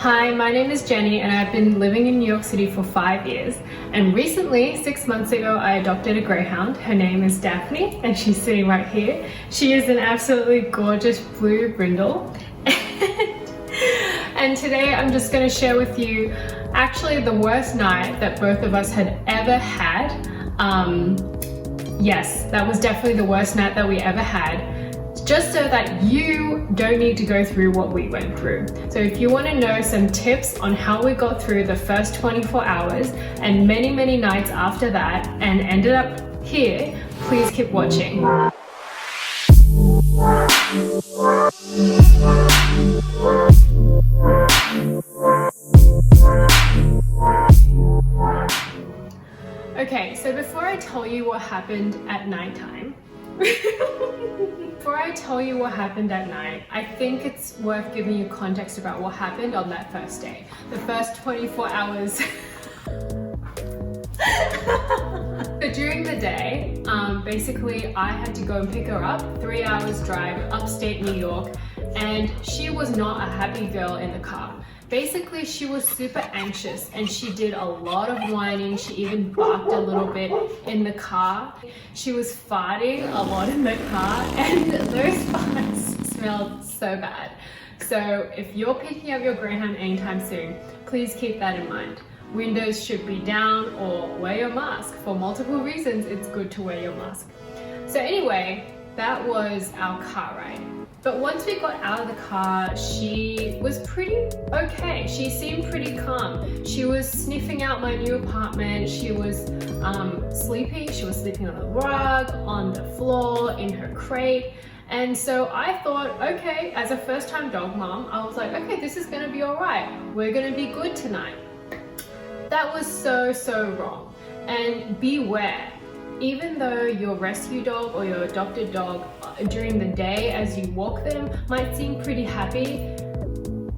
Hi, my name is Jenny and I've been living in New York City for 5 years. And recently, 6 months ago, I adopted a greyhound. Her name is Daphne and she's sitting right here. She is an absolutely gorgeous blue brindle. And today I'm just going to share with you actually the worst night that both of us had ever had. Yes, that was definitely the worst night that we ever had. Just so that you don't need to go through what we went through. So if you want to know some tips on how we got through the first 24 hours and many nights after that and ended up here, please keep watching. Okay, so before I tell you what happened at nighttime, before I tell you what happened at night, I think it's worth giving you context about what happened on that first day. The first 24 hours. So during the day, basically I had to go and pick her up, 3 hours drive, upstate New York, and she was not a happy girl in the car. Basically, she was super anxious and she did a lot of whining. She even barked a little bit in the car. She was farting a lot in the car and those farts smelled so bad. So if you're picking up your greyhound anytime soon, please keep that in mind. Windows should be down or wear your mask. For multiple reasons, it's good to wear your mask. So anyway, that was our car ride. But once we got out of the car, she was pretty okay. She seemed pretty calm. She was sniffing out my new apartment. She was sleeping. She was sleeping on the rug, on the floor, in her crate. And so I thought, okay, as a first-time dog mom, I was like, okay, this is gonna be all right. We're gonna be good tonight. That was so wrong. And beware. Even though your rescue dog or your adopted dog during the day as you walk them might seem pretty happy,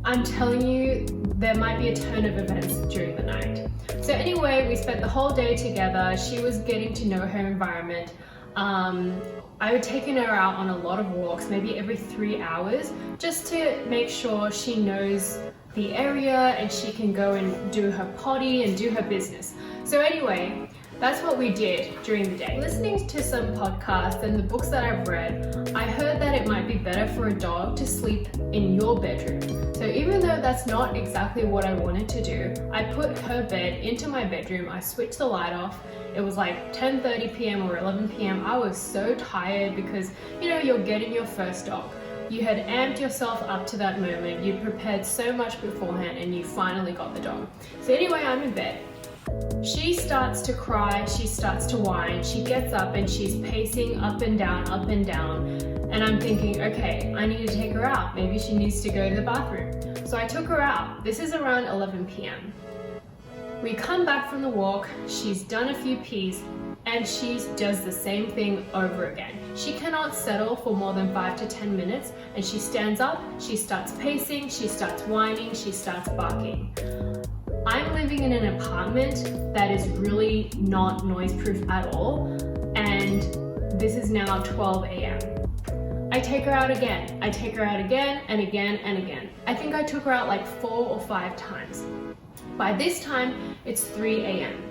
I'm telling you there might be a turn of events during the night. So anyway, we spent the whole day together. She was getting to know her environment. I would taken her out on a lot of walks, maybe every 3 hours, just to make sure she knows the area and she can go and do her potty and do her business. So anyway, that's what we did during the day. Listening to some podcasts and the books that I've read, I heard that it might be better for a dog to sleep in your bedroom. So even though that's not exactly what I wanted to do, I put her bed into my bedroom, I switched the light off. It was like 10:30 p.m. or 11 p.m. I was so tired because, you know, you're getting your first dog. You had amped yourself up to that moment, you prepared so much beforehand and you finally got the dog. So anyway, I'm in bed. She starts to cry, she starts to whine, she gets up and she's pacing up and down, and I'm thinking, okay, I need to take her out. Maybe she needs to go to the bathroom. So I took her out. This is around 11 p.m. We come back from the walk, she's done a few pees, and she does the same thing over again. She cannot settle for more than 5 to 10 minutes, and she stands up, she starts pacing, she starts whining, she starts barking. I'm living in an apartment that is really not noise-proof at all, and this is now 12 a.m. I take her out again. I take her out again and again and again. I think I took her out like 4 or 5 times. By this time, it's 3 a.m.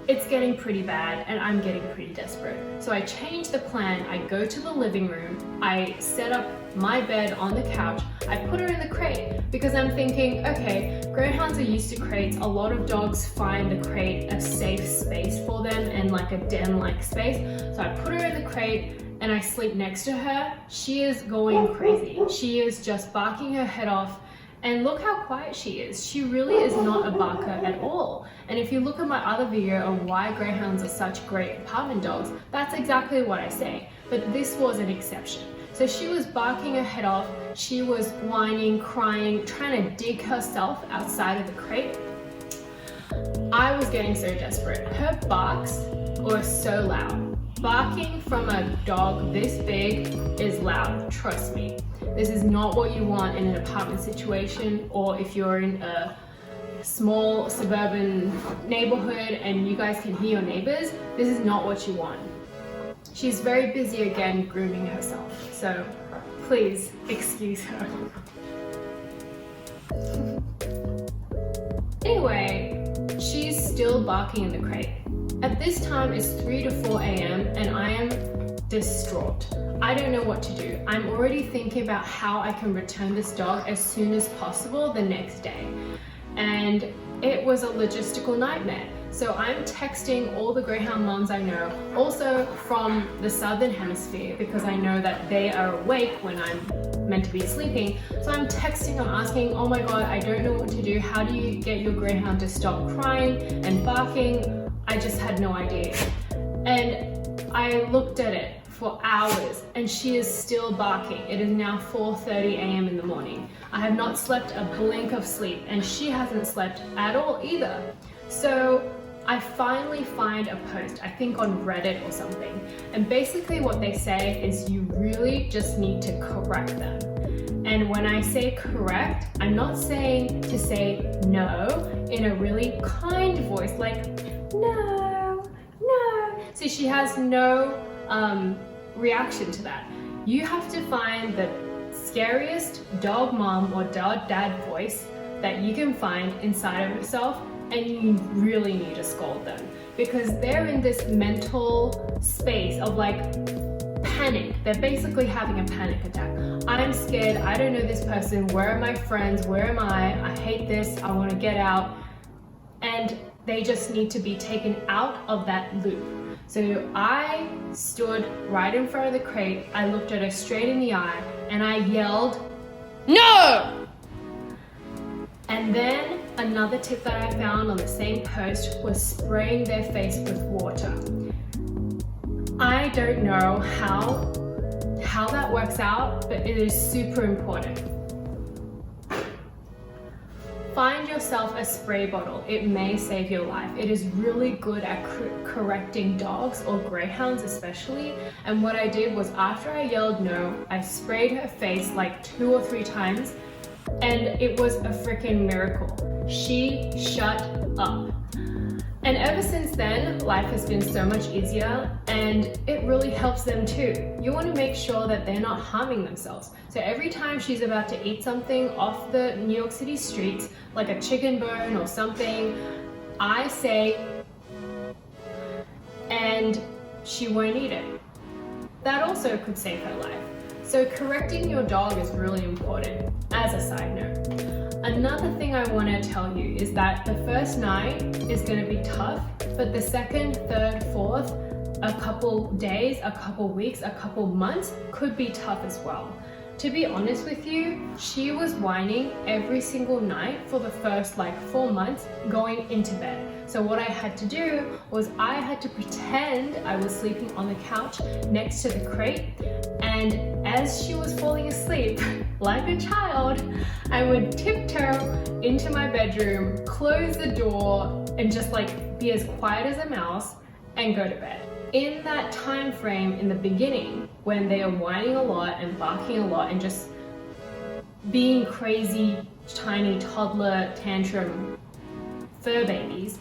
It's getting pretty bad and I'm getting pretty desperate. So I change the plan. I go to the living room. I set up my bed on the couch. I put her in the crate because I'm thinking, okay, greyhounds are used to crates. A lot of dogs find the crate a safe space for them and like a den-like space. So I put her in the crate and I sleep next to her. She is going crazy. She is just barking her head off. And look how quiet she is. She really is not a barker at all. And if you look at my other video on why greyhounds are such great apartment dogs, that's exactly what I say. But this was an exception. So she was barking her head off. She was whining, crying, trying to dig herself outside of the crate. I was getting so desperate. Her barks were so loud. Barking from a dog this big is loud, trust me. This is not what you want in an apartment situation, or if you're in a small suburban neighborhood and you guys can hear your neighbors, this is not what you want. She's very busy again grooming herself, so please excuse her. Anyway, she's still barking in the crate. At this time, it's 3 to 4 a.m. and I am distraught. I don't know what to do. I'm already thinking about how I can return this dog as soon as possible the next day. And it was a logistical nightmare. So I'm texting all the greyhound moms I know, also from the southern hemisphere, because I know that they are awake when I'm meant to be sleeping. So I'm texting, I'm asking, oh my God, I don't know what to do. How do you get your greyhound to stop crying and barking? I just had no idea. And I looked at it for hours and she is still barking. It is now 4:30 a.m. in the morning. I have not slept a blink of sleep and she hasn't slept at all either. So I finally find a post, I think on Reddit or something, and basically what they say is you really just need to correct them. And when I say correct, I'm not saying to say no in a really kind voice, like no, no. See, she has no reaction to that. You have to find the scariest dog mom or dog dad voice that you can find inside of yourself, and you really need to scold them because they're in this mental space of like panic. They're basically having a panic attack. I'm scared, I don't know this person, where are my friends, where am I hate this, I want to get out. And they just need to be taken out of that loop. So I stood right in front of the crate, I looked at her straight in the eye and I yelled, "No!" And then another tip that I found on the same post was spraying their face with water. I don't know how that works out, but it is super important. Find yourself a spray bottle. It may save your life. It is really good at correcting dogs or greyhounds especially. And what I did was after I yelled no, I sprayed her face like 2 or 3 times and it was a freaking miracle. She shut up. And ever since then, life has been so much easier and it really helps them too. You want to make sure that they're not harming themselves. So every time she's about to eat something off the New York City streets, like a chicken bone or something, I say, and she won't eat it. That also could save her life. So correcting your dog is really important, as a side note. Another thing I want to tell you is that the first night is going to be tough, but the second, third, fourth, a couple days, a couple weeks, a couple months could be tough as well. To be honest with you, she was whining every single night for the first like 4 months going into bed. So what I had to do was I had to pretend I was sleeping on the couch next to the crate, and as she was falling asleep, like a child, I would tiptoe into my bedroom, close the door, and just like be as quiet as a mouse and go to bed. In that time frame in the beginning, when they are whining a lot and barking a lot and just being crazy, tiny toddler tantrum fur babies,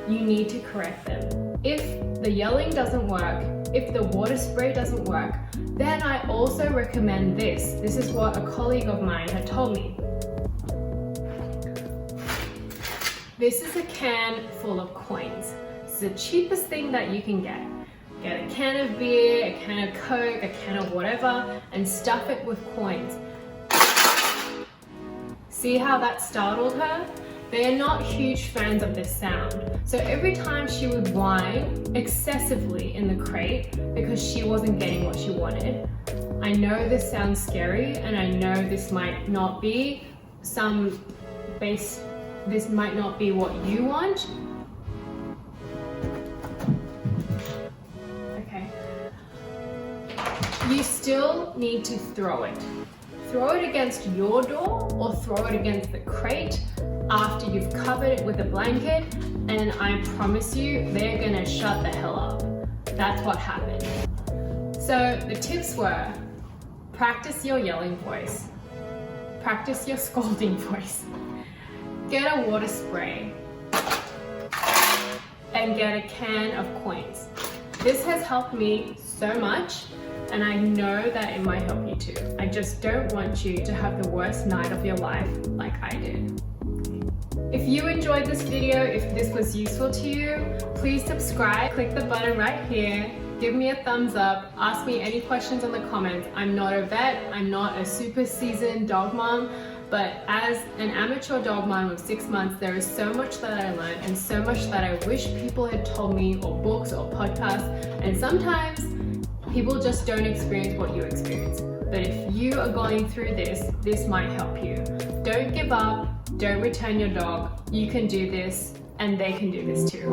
you need to correct them. If the yelling doesn't work, if the water spray doesn't work, then I also recommend this. This is what a colleague of mine had told me. This is a can full of coins. It's the cheapest thing that you can get. Get a can of beer, a can of Coke, a can of whatever, and stuff it with coins. See how that startled her? They are not huge fans of this sound. So every time she would whine excessively in the crate because she wasn't getting what she wanted. I know this sounds scary and I know this might not be this might not be what you want. Okay. You still need to throw it. Throw it against your door or throw it against the crate after you've covered it with a blanket, and I promise you they're gonna shut the hell up. That's what happened. So the tips were, practice your yelling voice, practice your scolding voice, get a water spray, and get a can of coins. This has helped me so much, and I know that it might help you too. I just don't want you to have the worst night of your life like I did. If you enjoyed this video, if this was useful to you, please subscribe, click the button right here, give me a thumbs up, ask me any questions in the comments. I'm not a vet, I'm not a super seasoned dog mom, but as an amateur dog mom of 6 months, there is so much that I learned and so much that I wish people had told me, or books or podcasts, and sometimes people just don't experience what you experience. But if you are going through this might help you. Don't give up, don't return your dog. You can do this, and they can do this too.